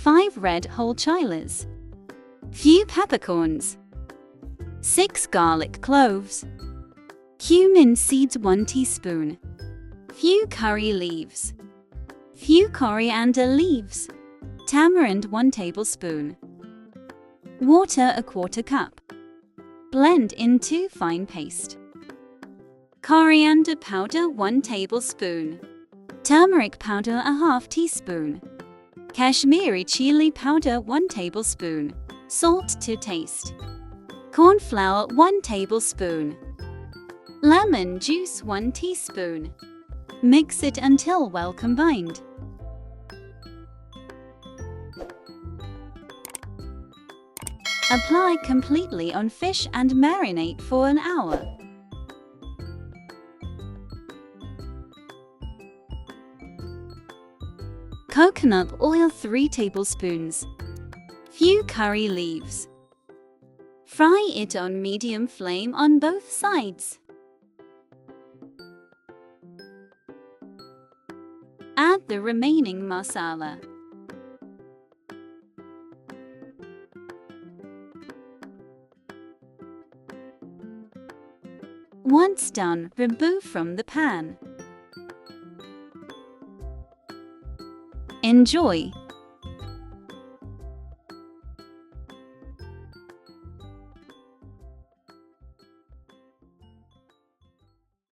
5 red whole chiles, few peppercorns, 6 garlic cloves, cumin seeds 1 teaspoon, few curry leaves, few coriander leaves, tamarind 1 tablespoon, water 1/4 cup. Blend into fine paste. Coriander powder 1 tablespoon, turmeric powder 1/2 teaspoon, Kashmiri chili powder 1 tablespoon, salt to taste, cornflour 1 tablespoon, lemon juice 1 teaspoon. Mix it until well combined. Apply completely on fish and marinate for an hour. Coconut oil 3 tablespoons, few curry leaves. Fry it on medium flame on both sides. Add the remaining masala. Once done, remove from the pan. Enjoy!